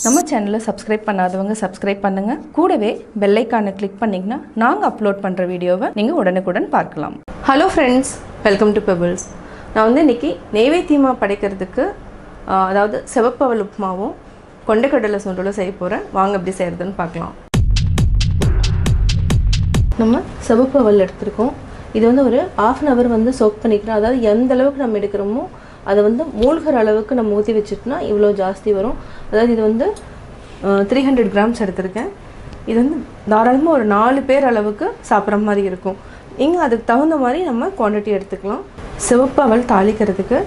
நம்ம சேனலை சப்ஸ்கிரைப் பண்ணாதவங்க சப்ஸ்கிரைப் பண்ணுங்க. கூடவே பெல் ஐகானை கிளிக் பண்ணீங்கன்னா நாங்க அப்லோட் பண்ற வீடியோவை நீங்க உடனுக்குடன் பார்க்கலாம். Hello friends, welcome to pebbles. நான் வந்து இன்னைக்கு நெய்வேத்தியமா படைக்கிறதுக்கு அதாவது சிவப்பு அவல் உப்புமாவும் கொண்டைக்கடலை சுண்டலும் செய்ய போறேன். வாங்க எப்படி செய்யறதுன்னு பார்க்கலாம். நம்ம சிவப்பு அவல் எடுத்துருக்கோம். இது வந்து ஒரு 1/2 hour வந்து சோக் பண்ணிக்கிறோம். அதாவது எந்த அளவுக்கு நம்ம எடுக்கிறோமோ அதை வந்து மூழ்கிற அளவுக்கு நம்ம ஊற்றி வச்சுட்டோம்னா இவ்வளோ ஜாஸ்தி வரும். அதாவது இது வந்து 300 grams எடுத்திருக்கேன். இது வந்து தாராளமாக ஒரு 4 பேர் அளவுக்கு சாப்பிட்ற மாதிரி இருக்கும். இங்கே அதுக்கு தகுந்த மாதிரி நம்ம குவான்டிட்டி எடுத்துக்கலாம். சிவப்பு அவல் தாளிக்கிறதுக்கு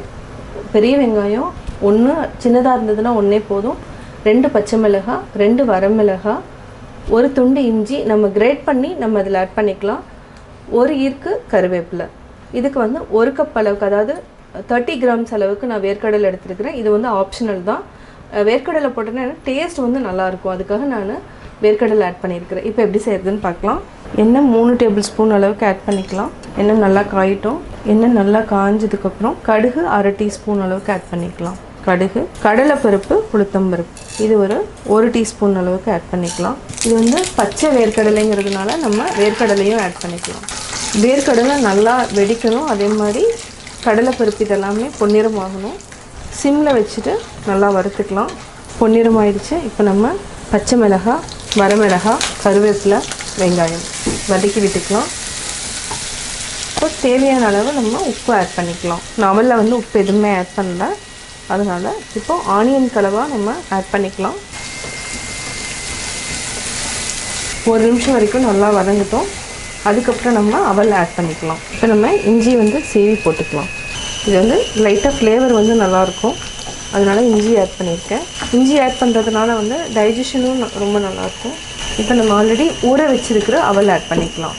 பெரிய வெங்காயம் 1, சின்னதாக இருந்ததுன்னா 1 போதும், 2 பச்சை மிளகாய், 2 வரமிளகாய், 1 துண்டு இஞ்சி நம்ம கிரேட் பண்ணி நம்ம அதில் ஆட் பண்ணிக்கலாம், 1 ஈர்க்கு கருவேப்பிலை. இதுக்கு வந்து 1 கப் அளவுக்கு, அதாவது 30 grams அளவுக்கு நான் வேர்க்கடலை எடுத்துருக்கிறேன். இது வந்து ஆப்ஷனல் தான். வேர்க்கடலை போட்டோன்னா டேஸ்ட் வந்து நல்லாயிருக்கும், அதுக்காக நான் வேர்க்கடலை ஆட் பண்ணியிருக்கிறேன். இப்போ எப்படி செய்யறதுன்னு பார்க்கலாம். எண்ணெய் 3 tablespoon அளவுக்கு ஆட் பண்ணிக்கலாம். எண்ணெய் நல்லா காயிட்டும். எண்ணெய் நல்லா காய்ஞ்சதுக்கப்புறம் கடுகு 1/2 teaspoon அளவுக்கு ஆட் பண்ணிக்கலாம். கடுகு, கடலைப்பருப்பு, உளுத்தம்பருப்பு இது ஒரு 1 teaspoon அளவுக்கு ஆட் பண்ணிக்கலாம். இது வந்து பச்சை வேர்க்கடலைங்கிறதுனால நம்ம வேர்க்கடலையும் ஆட் பண்ணிக்கலாம். வேர்க்கடலை நல்லா வெடிக்கணும். அதே மாதிரி கடலைப்பருப்பு இதெல்லாமே பொன்னிறம் ஆகணும். சிம்மில் வச்சுட்டு நல்லா வறுத்துக்கலாம். பொன்னிறம் ஆயிடுச்சு. இப்போ நம்ம பச்சை மிளகாய், வரமிளகாய், கருவேப்பிலை, வெங்காயம் வதக்கி விட்டுக்கலாம். இப்போ தேவையான அளவு நம்ம உப்பு ஆட் பண்ணிக்கலாம். நான் அவலில் வந்து உப்பு எதுவுமே ஆட் பண்ணல, அதனால் இப்போ ஆனியன் கலவாக நம்ம ஆட் பண்ணிக்கலாம். 1 நிமிஷம் வரைக்கும் நல்லா வதங்கிட்டோம். அதுக்கப்புறம் நம்ம அவல் ஆட் பண்ணிக்கலாம். இப்போ நம்ம இஞ்சி வந்து சீவி போட்டுக்கலாம். இது வந்து லைட்டாக ஃப்ளேவர் வந்து நல்லாயிருக்கும், அதனால் இஞ்சி ஆட் பண்ணியிருக்கேன். இஞ்சி ஆட் பண்ணுறதுனால வந்து டைஜஷனும் ரொம்ப நல்லாயிருக்கும். இப்போ நம்ம ஆல்ரெடி ஊற வச்சுருக்கிற அவல் ஆட் பண்ணிக்கலாம்.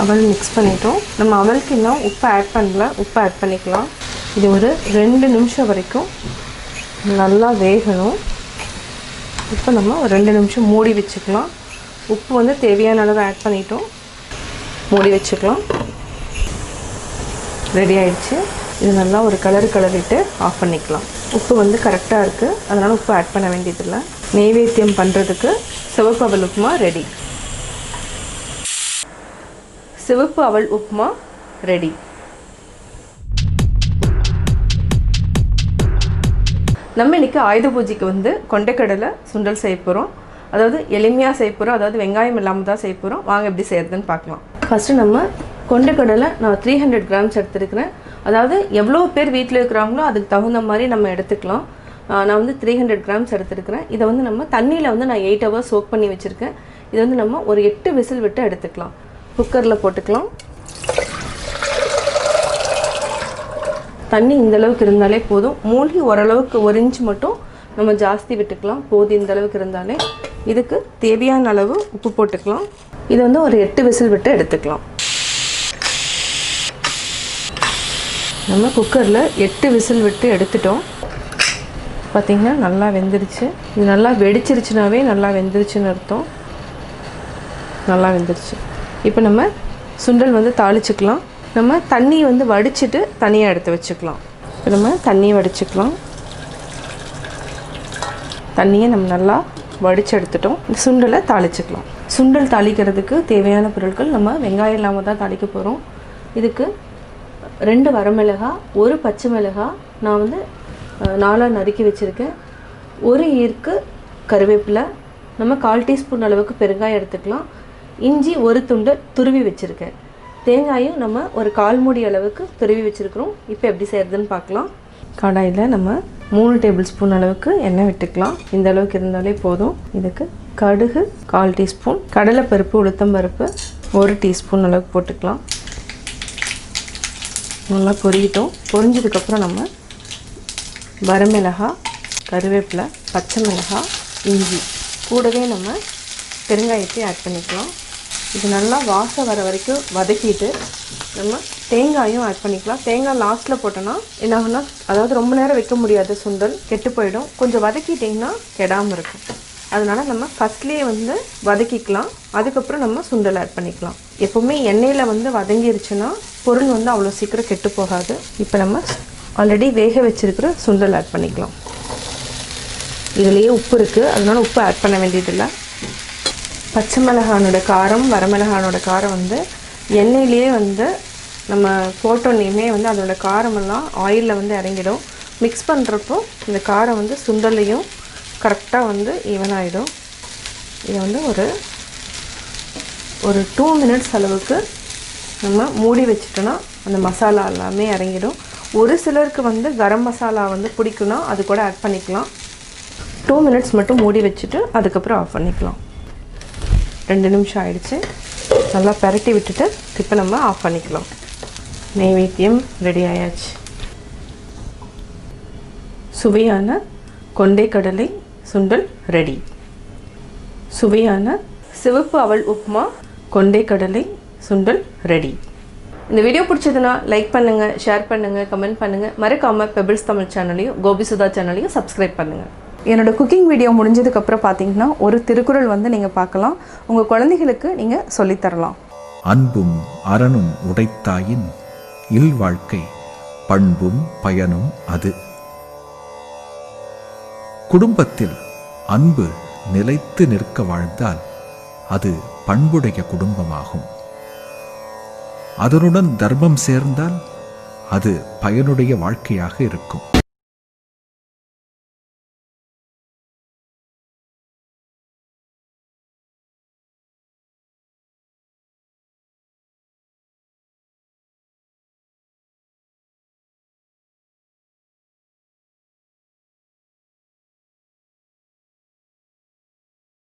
அவல் மிக்ஸ் பண்ணிட்டோம். நம்ம அவலுக்கு இன்னும் உப்பு ஆட் பண்ணல, உப்பு ஆட் பண்ணிக்கலாம். இது ஒரு 2 நிமிஷம் வரைக்கும் நல்லா வேகணும். இப்போ நம்ம ஒரு 2 நிமிஷம் மூடி வச்சுக்கலாம். உப்பு வந்து தேவையான அளவு ஆட் பண்ணிட்டோம், மூடி வச்சுக்கலாம். ரெடி ஆயிடுச்சு. இது நல்லா ஒரு கலரிட்டு ஆஃப் பண்ணிக்கலாம். உப்பு வந்து கரெக்டாக இருக்குது, அதனால் உப்பு ஆட் பண்ண வேண்டியதில்லை. நெய்வேத்தியம் பண்ணுறதுக்கு சிவப்பு அவல் உப்புமா ரெடி. சிவப்பு அவல் உப்புமா ரெடி. நம்ம இன்றைக்கி ஆயுத பூஜைக்கு வந்து கொண்டைக்கடலை சுண்டல் செய்ய போகிறோம். அதாவது எளிமையாக செய்ய போகிறோம், அதாவது வெங்காயம் இல்லாமல் தான் செய்ய போகிறோம். வாங்க எப்படி செய்யறதுன்னு பார்க்கலாம். ஃபஸ்ட்டு நம்ம கொண்டைக்கடலை நான் 300 grams எடுத்துருக்கிறேன். அதாவது எவ்வளோ பேர் வீட்டில் இருக்கிறாங்களோ அதுக்கு தகுந்த மாதிரி நம்ம எடுத்துக்கலாம். நான் வந்து 300 grams எடுத்துருக்கிறேன். இதை வந்து நம்ம தண்ணியில் வந்து நான் 8 hours சோக் பண்ணி வச்சுருக்கேன். இது வந்து நம்ம ஒரு 8 விசில் விட்டு எடுத்துக்கலாம். குக்கரில் போட்டுக்கலாம். தண்ணி இந்தளவுக்கு இருந்தாலே போதும். மூழ்கி ஓரளவுக்கு 1 inch மட்டும் நம்ம ஜாஸ்தி விட்டுக்கலாம், போதும். இந்த அளவுக்கு இருந்தாலே இதுக்கு தேவையான அளவு உப்பு போட்டுக்கலாம். இது வந்து ஒரு 8 விசில் விட்டு எடுத்துக்கலாம். நம்ம குக்கரில் 8 விசில் விட்டு எடுத்துட்டோம். பார்த்திங்கன்னா நல்லா வெந்துருச்சு. இது நல்லா வெடிச்சிருச்சுனாவே நல்லா வெந்துருச்சுன்னு அர்த்தம். நல்லா வெந்துருச்சு. இப்போ நம்ம சுண்டல் வந்து தாளிச்சுக்கலாம். நம்ம தண்ணி வந்து வடிச்சிட்டு தனியாக எடுத்து வச்சுக்கலாம். இப்போ நம்ம தண்ணியை வடிச்சுக்கலாம். தண்ணியை நம்ம நல்லா வடித்து எடுத்துட்டோம். இந்த சுண்டலை தாளிச்சுக்கலாம். சுண்டல் தாளிக்கிறதுக்கு தேவையான பொருட்கள், நம்ம வெங்காயம் இல்லாமல் தான் தாளிக்க போகிறோம். இதுக்கு 2 வரமிளகாய், 1 பச்சை மிளகாய் நான் வந்து 4 நறுக்கி வச்சுருக்கேன், 1 ஈர்க்கு கருவேப்பிலை, நம்ம 1/4 teaspoon அளவுக்கு பெருங்காயம் எடுத்துக்கலாம், இஞ்சி 1 துண்டு துருவி வச்சுருக்கேன், தேங்காயும் நம்ம ஒரு 1/4 மூடி அளவுக்கு துருவி வச்சுருக்கிறோம். இப்போ எப்படி செய்கிறதுன்னு பார்க்கலாம். கடாயில் நம்ம 3 tablespoon அளவுக்கு எண்ணெய் விட்டுக்கலாம். இந்த அளவுக்கு இருந்தாலே போதும். இதுக்கு கடுகு 1/4 teaspoon, கடலைப்பருப்பு, உளுத்தம்பருப்பு 1 teaspoon அளவுக்கு போட்டுக்கலாம். நல்லா பொரியட்டும். பொரிஞ்சதுக்கப்புறம் நம்ம வரமிளகாய், கருவேப்பிலை, பச்சை மிளகாய், இஞ்சி கூடவே நம்ம பெருங்காயத்தை ஆட் பண்ணிக்கலாம். இது நல்லா வாசம் வர வரைக்கும் வதக்கிட்டு நம்ம தேங்காயும் ஆட் பண்ணிக்கலாம். தேங்காய் லாஸ்ட்டில் போட்டோன்னா என்ன ஆகுனா, அதாவது ரொம்ப நேரம் வைக்க முடியாது, சுண்டல் கெட்டு போயிடும். கொஞ்சம் வதக்கிட்டிங்கன்னா கெடாமல் இருக்கும். அதனால் நம்ம ஃபஸ்ட்லேயே வந்து வதக்கிக்கலாம். அதுக்கப்புறம் நம்ம சுண்டல் ஆட் பண்ணிக்கலாம். எப்போவுமே எண்ணெயில் வந்து வதங்கிருச்சுன்னா பொருள் வந்து அவ்வளோ சீக்கிரம் கெட்டு போகாது. இப்போ நம்ம ஆல்ரெடி வேக வச்சுருக்கிற சுண்டல் ஆட் பண்ணிக்கலாம். இதுலேயே உப்பு இருக்குது, அதனால உப்பு ஆட் பண்ண வேண்டியதில்லை. பச்சை மிளகானோட காரம், வரமிளகானோட காரம் வந்து எண்ணெயிலேயே வந்து நம்ம போட்டோன்னே வந்து அதோட காரமெல்லாம் ஆயிலில் வந்து இறங்கிடும். மிக்ஸ் பண்ணுறப்போ இந்த காரம் வந்து சுண்டலையும் கரெக்டாக வந்து ஈவன் ஆகிடும். இதை வந்து ஒரு 2 மினிட்ஸ் அளவுக்கு நம்ம மூடி வச்சுட்டோன்னா அந்த மசாலா எல்லாமே இறங்கிடும். ஒரு சிலருக்கு வந்து கரம் மசாலா வந்து பிடிக்குன்னா அது கூட ஆட் பண்ணிக்கலாம். 2 மினிட்ஸ் மட்டும் மூடி வச்சுட்டு அதுக்கப்புறம் ஆஃப் பண்ணிக்கலாம். 2 நிமிஷம் ஆயிடுச்சு. நல்லா பரட்டி விட்டுட்டு இப்போ நம்ம ஆஃப் பண்ணிக்கலாம். நெய்வேத்தியம் ரெடி ஆயாச்சு. சுவையான கொண்டைக்கடலை சுண்டல் ரெடி. சுவையான சிவப்பு அவல் உப்புமா கொண்டைக்கடலை சுண்டல் ரெடி. இந்த வீடியோ பிடிச்சதுன்னா லைக் பண்ணுங்கள், ஷேர் பண்ணுங்கள், கமெண்ட் பண்ணுங்கள். மறக்காமல் பெபிள்ஸ் தமிழ் சேனலையும் கோபி சுதா சேனலையும் சப்ஸ்கிரைப் பண்ணுங்கள். என்னோடய குக்கிங் வீடியோ முடிஞ்சதுக்கப்புறம் பார்த்தீங்கன்னா ஒரு திருக்குறள் வந்து நீங்கள் பார்க்கலாம். உங்கள் குழந்தைகளுக்கு நீங்கள் சொல்லித்தரலாம். அன்பும் அறனும் உடைத்தாயின் இல்வாழ்க்கை பண்பும் பயனும் அது. குடும்பத்தில் அன்பு நிலைத்து நிற்க வாழ்ந்தால் அது பண்புடைய குடும்பமாகும். அதனுடன் தர்மம் சேர்ந்தால் அது பயனுடைய வாழ்க்கையாக இருக்கும்.